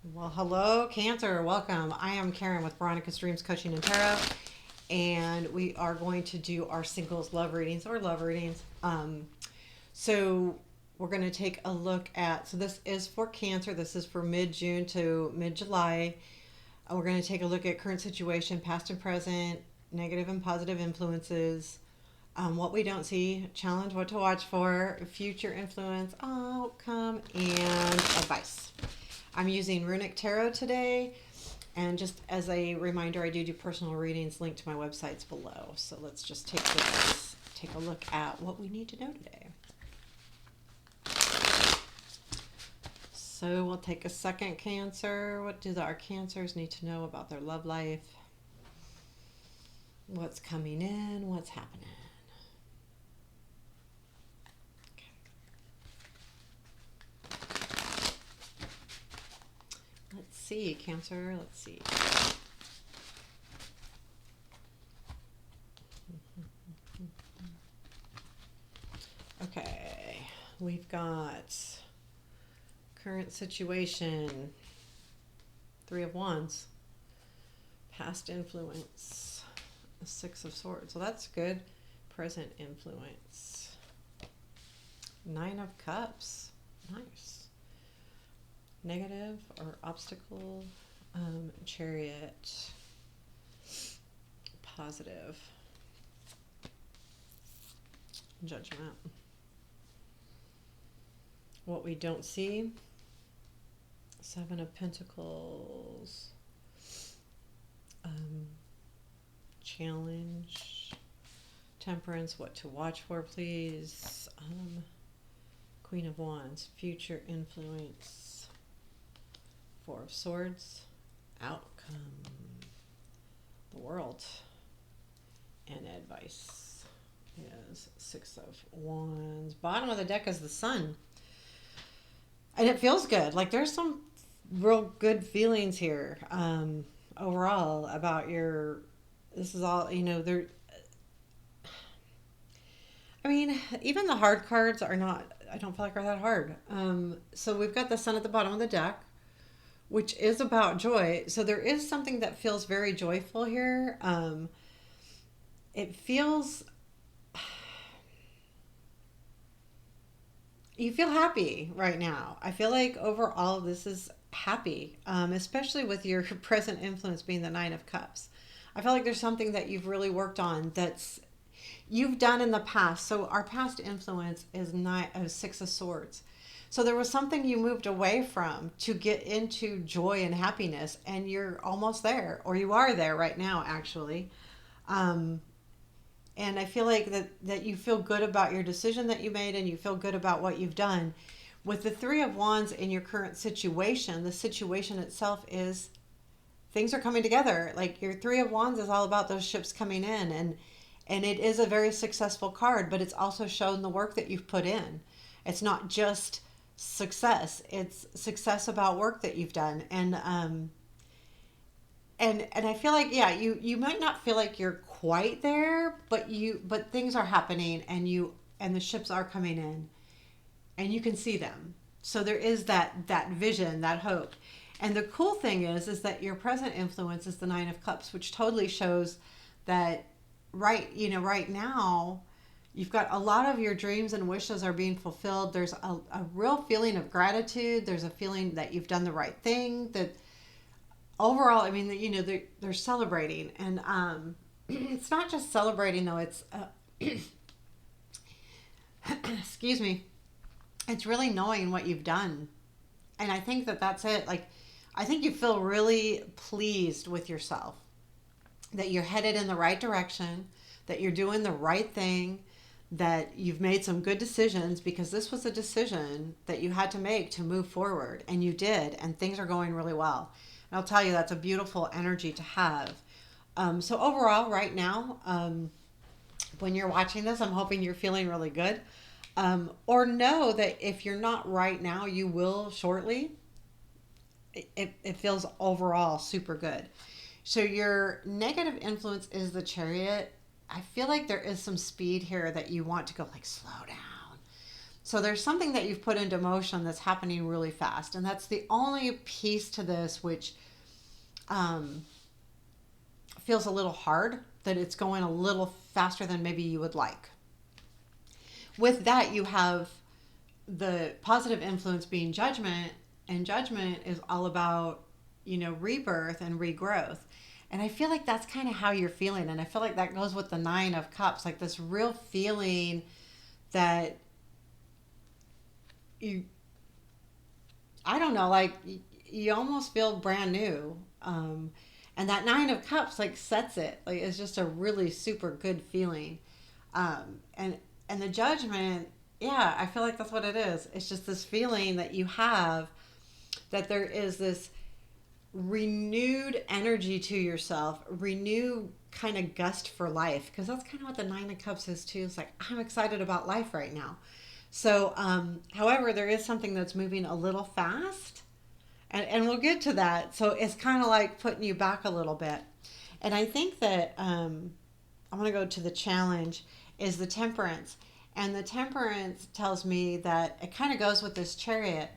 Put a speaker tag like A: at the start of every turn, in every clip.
A: Well, hello, Cancer. Welcome. I am Karen with Veronica's Dreams Coaching and Tarot, and we are going to do our singles love readings or love readings. So we're going to take a look at. So this is for Cancer. This is for mid June to mid July. We're going to take a look at current situation, past and present, negative and positive influences, what we don't see, challenge, what to watch for, future influence, outcome, and advice. I'm using Runik Tarot today. And just as a reminder, I do personal readings. Linked to my websites below. So let's just take a look at what we need to know today. So we'll take a second, Cancer. What do our Cancers need to know about their love life? What's coming in? What's happening? Let's see, Cancer. Let's see. Okay, we've got current situation, Three of Wands, past influence, the Six of Swords. So that's good. Present influence, Nine of Cups. Nice. Negative or obstacle, Chariot, positive, Judgment. What we don't see, Seven of Pentacles, challenge, Temperance, what to watch for, please, Queen of Wands, future influence, Four of Swords, outcome, the World, and advice is Six of Wands. Bottom of the deck is the Sun. And it feels good. Like there's some real good feelings here overall about your, this is all, there, I mean, even the hard cards are not, I don't feel like are that hard. So we've got the Sun at the bottom of the deck, which is about joy. So there is something that feels very joyful here. It feels, you feel happy right now. I feel like overall this is happy, especially with your present influence being the Nine of Cups. I feel like there's something that you've really worked on that's you've done in the past. So our past influence is Six of Swords. So there was something you moved away from to get into joy and happiness, and you're almost there, or you are there right now, actually. Um, and I feel like that you feel good about your decision that you made, and you feel good about what you've done. With the Three of Wands in your current situation, the situation itself is things are coming together. Like your Three of Wands is all about those ships coming in, and it is a very successful card, but it's also shown the work that you've put in. It's not just success; it's success about work that you've done, and I feel like you might not feel like you're quite there, but things are happening, and the ships are coming in, and you can see them. So there is that vision, that hope. And the cool thing is that your present influence is the Nine of Cups, which totally shows that right now you've got a lot of your dreams and wishes are being fulfilled. There's a real feeling of gratitude. There's a feeling that you've done the right thing, that overall, I mean, they're celebrating, and it's not just celebrating though. It's excuse me. It's really knowing what you've done, and I think that that's it. Like, I think you feel really pleased with yourself, that you're headed in the right direction, that you're doing the right thing, that you've made some good decisions because this was a decision that you had to make to move forward, and you did, and things are going really well. And I'll tell you, that's a beautiful energy to have. So overall, right now, when you're watching this, I'm hoping you're feeling really good. Or know that if you're not right now, you will shortly. It feels overall super good. So your negative influence is the Chariot. I feel like there is some speed here that you want to go like slow down. So there's something that you've put into motion that's happening really fast. And that's the only piece to this which um, feels a little hard, that it's going a little faster than maybe you would like. With that, you have the positive influence being judgment, and judgment is all about, rebirth and regrowth. And I feel like that's kind of how you're feeling. And I feel like that goes with the Nine of Cups, like this real feeling that you, I don't know, like you almost feel brand new. And that Nine of Cups like sets it. Like it's just a really super good feeling. And the judgment, yeah, I feel like that's what it is. It's just this feeling that you have that there is this renewed energy to yourself, renewed kind of gust for life, because that's kind of what the Nine of Cups is too. It's like I'm excited about life right now. So, however, there is something that's moving a little fast, and we'll get to that. So it's kind of like putting you back a little bit. And I think that I want to go to the challenge is the Temperance. And the Temperance tells me that it kind of goes with this Chariot,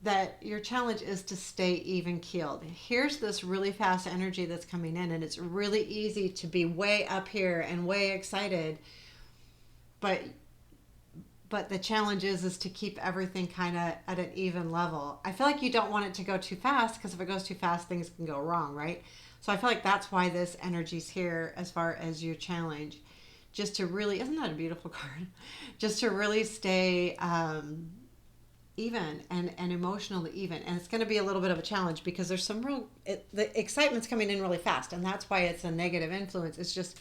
A: that your challenge is to stay even keeled. Here's this really fast energy that's coming in, and it's really easy to be way up here and way excited. But the challenge is to keep everything kind of at an even level. I feel like you don't want it to go too fast, because if it goes too fast, things can go wrong, right? So I feel like that's why this energy's here as far as your challenge. Just to really, isn't that a beautiful card? Just to really stay even and emotionally even. And it's going to be a little bit of a challenge, because there's some the excitement's coming in really fast. And that's why it's a negative influence. It's just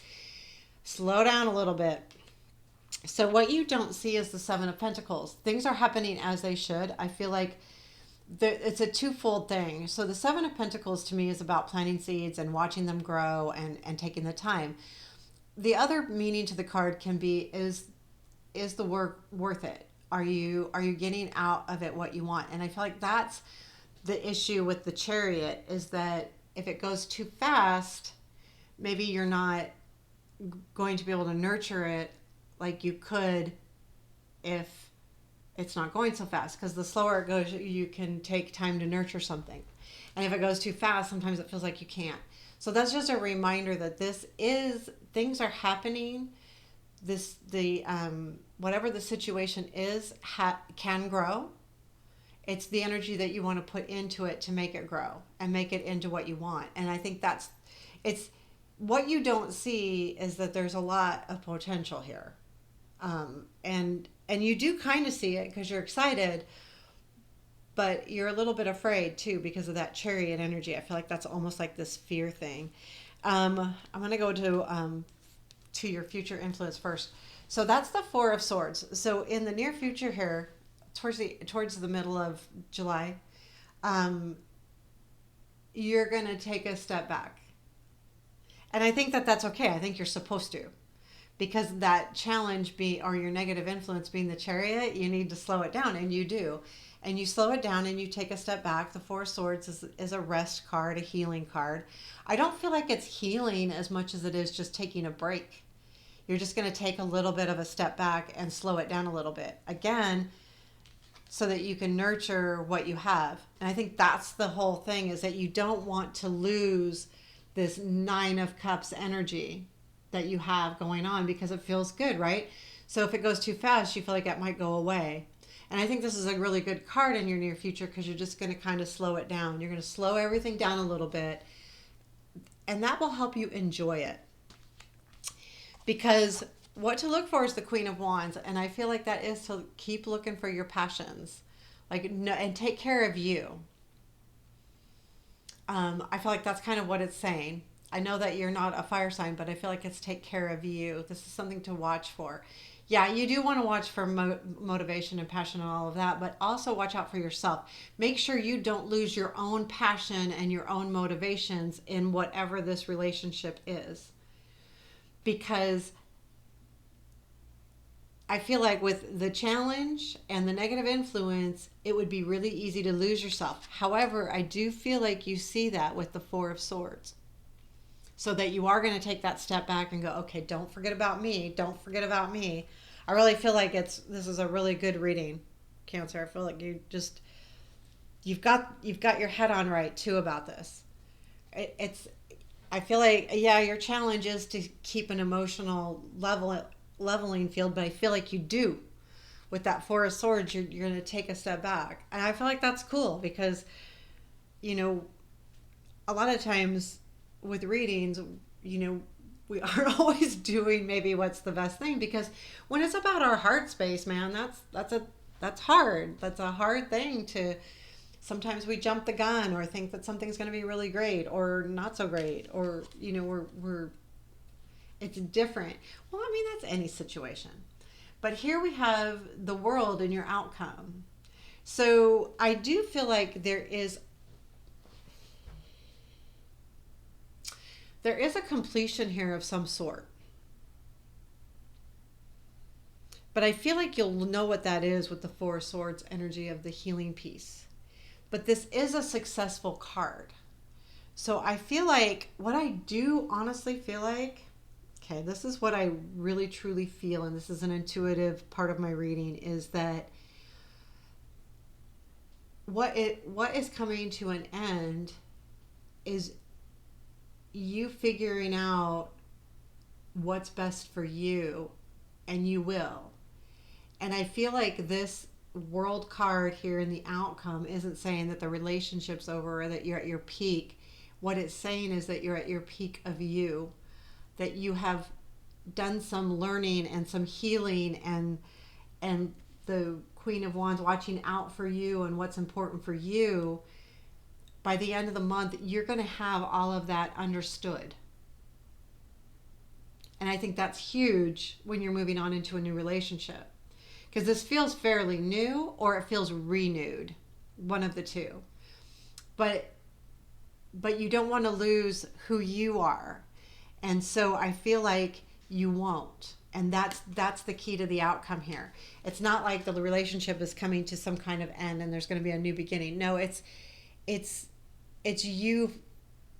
A: slow down a little bit. So what you don't see is the Seven of Pentacles. Things are happening as they should. I feel like it's a twofold thing. So the Seven of Pentacles to me is about planting seeds and watching them grow and taking the time. The other meaning to the card can be is the work worth it? Are you getting out of it what you want? And I feel like that's the issue with the Chariot, is that if it goes too fast, maybe you're not going to be able to nurture it like you could if it's not going so fast, because the slower it goes, you can take time to nurture something. And if it goes too fast, sometimes it feels like you can't. So that's just a reminder that things are happening. The whatever the situation is can grow. It's the energy that you want to put into it to make it grow and make it into what you want. And I think it's what you don't see is that there's a lot of potential here. And you do kind of see it because you're excited, but you're a little bit afraid too because of that Chariot energy. I feel like that's almost like this fear thing. I'm going to go to your future influence first. So that's the Four of Swords. So in the near future here, towards the middle of July, you're going to take a step back. And I think that that's okay. I think you're supposed to. Because that challenge or your negative influence being the Chariot, you need to slow it down, and you do. And you slow it down and you take a step back. The Four of Swords is a rest card, a healing card. I don't feel like it's healing as much as it is just taking a break. You're just going to take a little bit of a step back and slow it down a little bit. Again, so that you can nurture what you have. And I think that's the whole thing, is that you don't want to lose this Nine of Cups energy that you have going on, because it feels good, right? So if it goes too fast, you feel like it might go away. And I think this is a really good card in your near future, because you're just going to kind of slow it down. You're going to slow everything down a little bit, and that will help you enjoy it. Because what to look for is the Queen of Wands, and I feel like that is to keep looking for your passions, and take care of you. I feel like that's kind of what it's saying. I know that you're not a fire sign, but I feel like it's take care of you. This is something to watch for. Yeah, you do want to watch for motivation and passion and all of that, but also watch out for yourself. Make sure you don't lose your own passion and your own motivations in whatever this relationship is. Because I feel like with the challenge and the negative influence, it would be really easy to lose yourself. However, I do feel like you see that with the Four of Swords. So that you are going to take that step back and go, okay, don't forget about me. Don't forget about me. I really feel like this is a really good reading, Cancer. I feel like you've got your head on right too about this. It's I feel like, yeah, your challenge is to keep an emotional leveling field, but I feel like you do with that Four of Swords. You're going to take a step back, and I feel like that's cool because you know a lot of times with readings, you know, we aren't always doing maybe what's the best thing, because when it's about our heart space, man, that's hard. That's a hard thing to. Sometimes we jump the gun or think that something's going to be really great or not so great, or we're it's different. Well, I mean, that's any situation. But here we have the world and your outcome. So I do feel like there is a completion here of some sort. But I feel like you'll know what that is with the Four of Swords energy of the healing piece. But this is a successful card. So I feel like what I do honestly feel like, okay, this is what I really truly feel, and this is an intuitive part of my reading, is that what is coming to an end is you figuring out what's best for you, and you will. And I feel like this world card here in the outcome isn't saying that the relationship's over or that you're at your peak. What it's saying is that you're at your peak of you, that you have done some learning and some healing, and the Queen of Wands watching out for you and what's important for you. By the end of the month, you're going to have all of that understood. And I think that's huge when you're moving on into a new relationship, because this feels fairly new or it feels renewed, one of the two. But you don't want to lose who you are. And so I feel like you won't. And that's the key to the outcome here. It's not like the relationship is coming to some kind of end and there's going to be a new beginning. No, it's you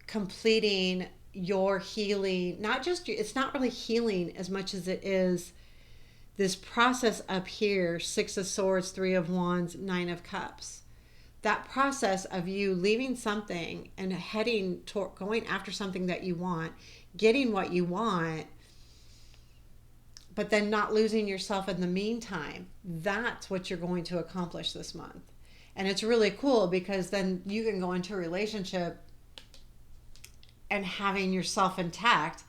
A: completing your healing. It's not really healing as much as it is this process up here: Six of Swords, Three of Wands, Nine of Cups. That process of you leaving something and heading toward going after something that you want, getting what you want, but then not losing yourself in the meantime. That's what you're going to accomplish this month. And it's really cool because then you can go into a relationship and having yourself intact.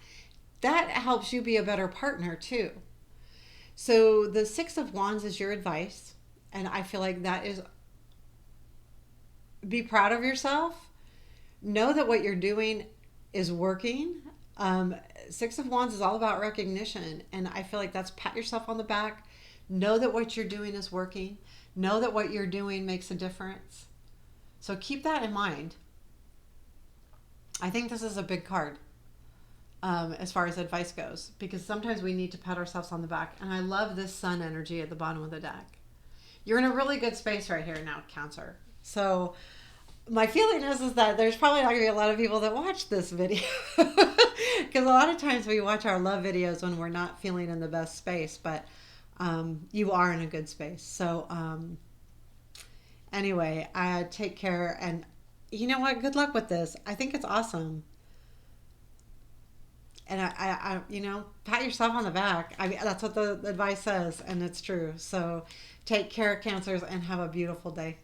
A: That helps you be a better partner too. So the Six of Wands is your advice. And I feel like that is, be proud of yourself. Know that what you're doing is working. Six of Wands is all about recognition. And I feel like that's pat yourself on the back. Know that what you're doing is working. Know that what you're doing makes a difference. So keep that in mind. I think this is a big card as far as advice goes, because sometimes we need to pat ourselves on the back. And I love this sun energy at the bottom of the deck. You're in a really good space right here now, Cancer. So my feeling is that there's probably not going to be a lot of people that watch this video. Because a lot of times we watch our love videos when we're not feeling in the best space. But you are in a good space. So anyway, take care. And you know what? Good luck with this. I think it's awesome. And pat yourself on the back. I mean, that's what the advice says, and it's true. So take care, Cancers, and have a beautiful day.